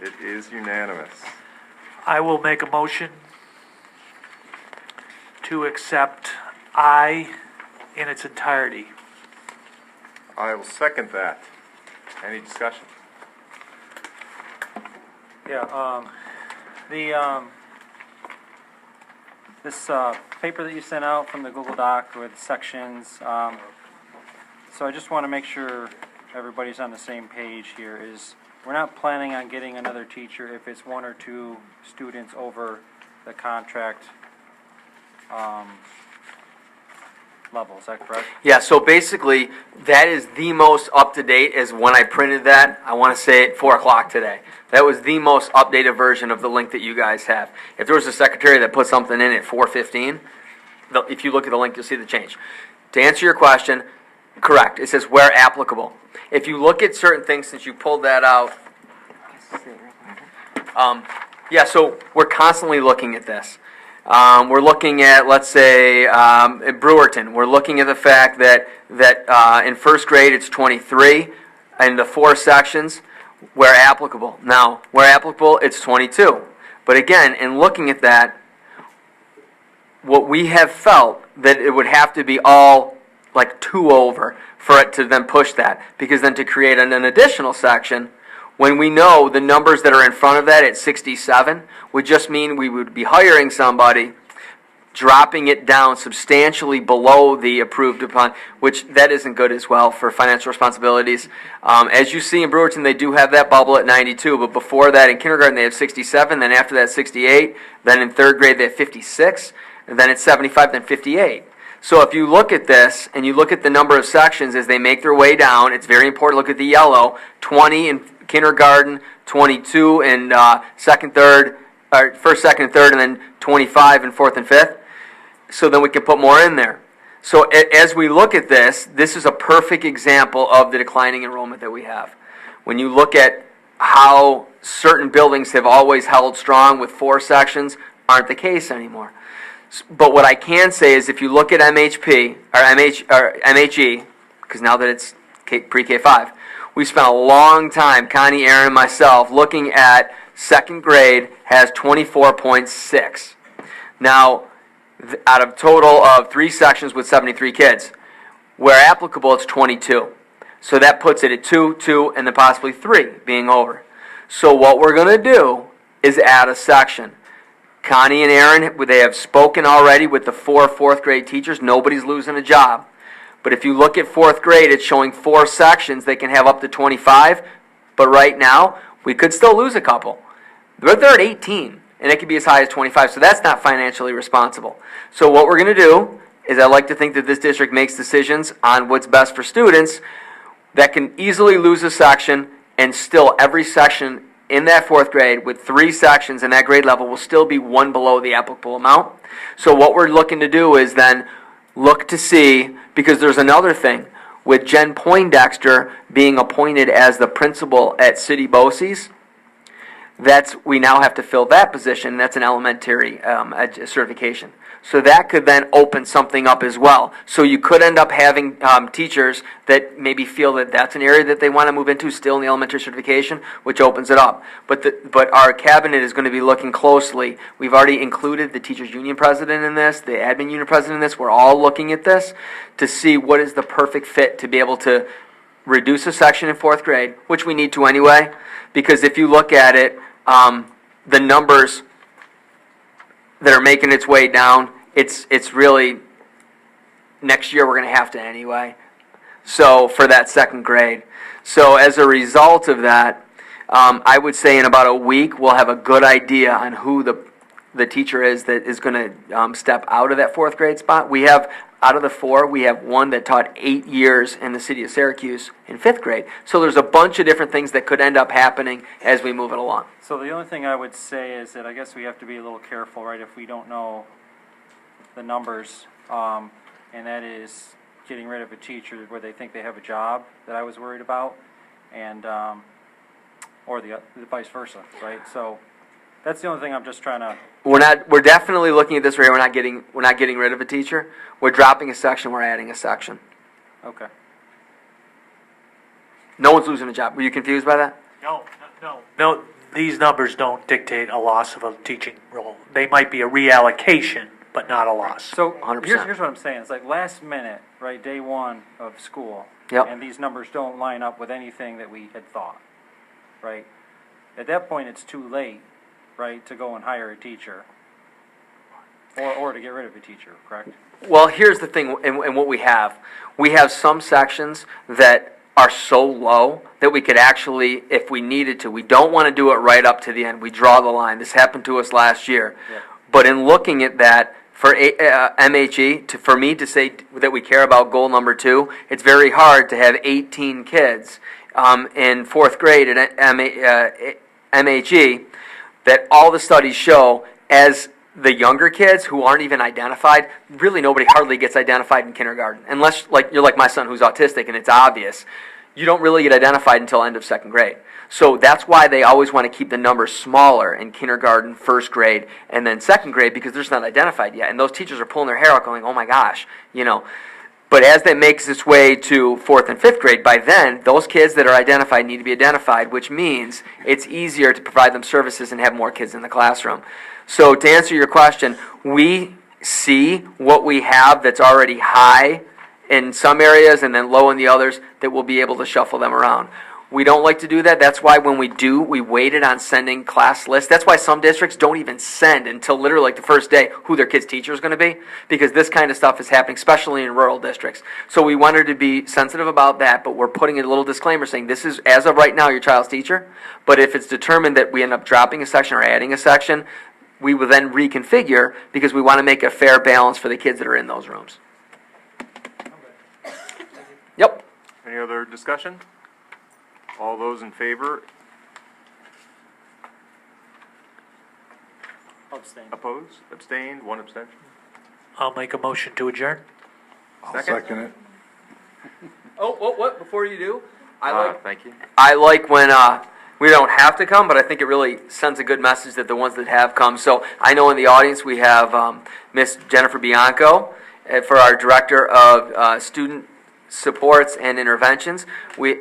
It is unanimous. I will make a motion to accept I in its entirety. I will second that. Any discussion? Yeah, this paper that you sent out from the Google Doc with sections, so I just want to make sure everybody's on the same page here, is we're not planning on getting another teacher if it's one or two students over the contract level, is that correct? Yeah, so basically, that is the most up-to-date as when I printed that, I want to say at 4 o'clock today. That was the most updated version of the link that you guys have. If there was a secretary that put something in at 4:15, if you look at the link, you'll see the change. To answer your question, correct. It says where applicable. If you look at certain things, since you pulled that out, yeah, so we're constantly looking at this. We're looking at, let's say, at Brewerton. We're looking at the fact that in first grade it's 23 in the 4 sections where applicable. Now, where applicable, it's 22. But again, in looking at that, what we have felt that it would have to be all like 2 over for it to then push that. Because then to create an additional section, when we know the numbers that are in front of that at 67 would just mean we would be hiring somebody, dropping it down substantially below the approved upon, which that isn't good as well for financial responsibilities. As you see in Brewerton, they do have that bubble at 92, but before that in kindergarten they have 67, then after that 68, then in 3rd grade they have 56, and then at 75, then 58. So if you look at this, and you look at the number of sections as they make their way down, it's very important to look at the yellow, 20 in kindergarten, 22 in second, third, or first, second, and third, and then 25 in 4th and 5th. So then we can put more in there. So as we look at this, this is a perfect example of the declining enrollment that we have. When you look at how certain buildings have always held strong with 4 sections, aren't the case anymore. But what I can say is if you look at MHP, or MHE, because now that it's pre-K5, we spent a long time, Connie, Aaron, and myself, looking at 2nd grade has 24.6. Now, out of a total of 3 sections with 73 kids, where applicable, it's 22. So that puts it at 2, 2, and then possibly 3 being over. So what we're going to do is add a section. Connie and Aaron, they have spoken already with the 4 4th grade teachers. Nobody's losing a job. But if you look at 4th grade, it's showing 4 sections. They can have up to 25. But right now, we could still lose a couple. They're at 18, and it could be as high as 25. So that's not financially responsible. So what we're going to do is I like to think that this district makes decisions on what's best for students that can easily lose a section, and still every section in that 4th grade with 3 sections in that grade level will still be 1 below the applicable amount. So what we're looking to do is then look to see, because there's another thing, with Jen Poindexter being appointed as the principal at City BOCES, we now have to fill that position. That's an elementary certification. So that could then open something up as well. So you could end up having teachers that maybe feel that that's an area that they want to move into still in the elementary certification, which opens it up. But our cabinet is going to be looking closely. We've already included the teachers union president in this, the admin union president in this. We're all looking at this to see what is the perfect fit to be able to reduce a section in 4th grade, which we need to anyway, because if you look at it, the numbers that are making its way down, it's really, next year we're going to have to anyway. So for that 2nd grade. So as a result of that, I would say in about a week we'll have a good idea on who the teacher is that is going to step out of that 4th grade spot. We have, out of the 4, we have one that taught 8 years in the city of Syracuse in 5th grade. So there's a bunch of different things that could end up happening as we move it along. So the only thing I would say is that I guess we have to be a little careful, right, if we don't know the numbers, and that is getting rid of a teacher where they think they have a job that I was worried about, and or the vice versa, right? So that's the only thing I'm just trying to. We're definitely looking at this right here. We're not getting rid of a teacher. We're dropping a section. We're adding a section. Okay. No one's losing a job. Were you confused by that? No. these numbers don't dictate a loss of a teaching role. They might be a reallocation, but not a loss. So 100%. here's what I'm saying. It's like last minute, right? Day one of school. Yep. And these numbers don't line up with anything that we had thought, right? At that point, it's too late, right, to go and hire a teacher, or to get rid of a teacher, correct? Well, here's the thing, and what we have some sections that are so low that we could actually, if we needed to, we don't want to do it right up to the end. We draw the line. This happened to us last year. Yeah. But in looking at that, for MHE, for me to say that we care about goal number 2, it's very hard to have 18 kids in 4th grade at MHE that all the studies show as the younger kids who aren't even identified, really nobody hardly gets identified in kindergarten. Unless you're like my son who's autistic and it's obvious. You don't really get identified until end of 2nd grade. So that's why they always want to keep the numbers smaller in kindergarten, 1st grade, and then 2nd grade because they're just not identified yet. And those teachers are pulling their hair out going, oh my gosh, But as that makes its way to 4th and 5th grade, by then, those kids that are identified need to be identified, which means it's easier to provide them services and have more kids in the classroom. So to answer your question, we see what we have that's already high in some areas and then low in the others that we'll be able to shuffle them around. We don't like to do that. That's why when we do, we waited on sending class lists. That's why some districts don't even send until literally the first day who their kid's teacher is going to be, because this kind of stuff is happening, especially in rural districts. So we wanted to be sensitive about that, but we're putting a little disclaimer saying this is, as of right now, your child's teacher. But if it's determined that we end up dropping a section or adding a section, we will then reconfigure because we want to make a fair balance for the kids that are in those rooms. Yep. Any other discussion? All those in favor? Abstain. Opposed? Abstained? 1 abstention? I'll make a motion to adjourn. I'll second it. Oh, what? Before you do, Thank you. I like when we don't have to come, but I think it really sends a good message that the ones that have come. So I know in the audience we have Miss Jennifer Bianco for our Director of Student Supports and Interventions. We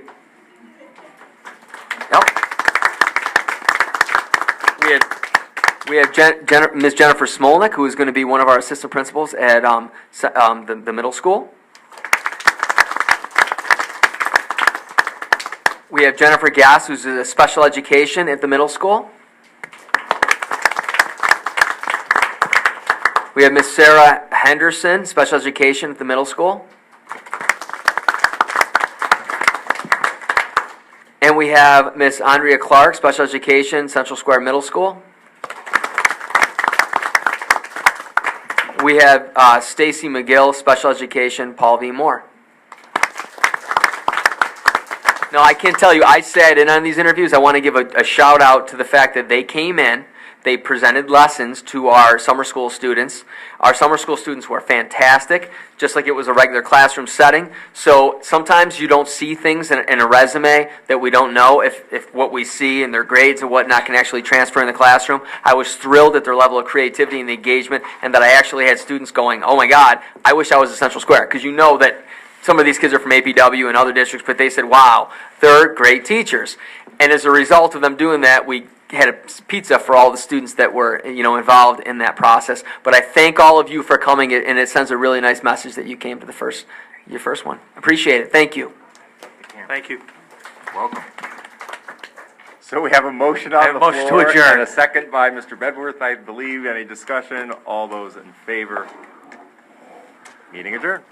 have Ms. Jennifer Smolnick, who is going to be one of our assistant principals at the middle school. We have Jennifer Gass, who's a special education at the middle school. We have Miss Sarah Henderson, special education at the middle school. And we have Miss Andrea Clark, special education, Central Square Middle School. We have Stacy McGill, special education, Paul V. Moore. Now, I can tell you, I said in on these interviews, I want to give a shout out to the fact that they came in, they presented lessons to our summer school students. Our summer school students were fantastic, just like it was a regular classroom setting. So sometimes you don't see things in a resume that we don't know if what we see in their grades and whatnot can actually transfer in the classroom. I was thrilled at their level of creativity and the engagement, and that I actually had students going, oh my God, I wish I was at Central Square, because you know that some of these kids are from APW and other districts, but they said, wow, they're great teachers. And as a result of them doing that, we had a pizza for all the students that were involved in that process. But I thank all of you for coming, and it sends a really nice message that you came to your first one. Appreciate it. Thank you. Thank you. Welcome. So we have a motion on the motion to floor adjourn. and a second by Mr. Bedworth, I believe. Any discussion? All those in favor? Meeting adjourned.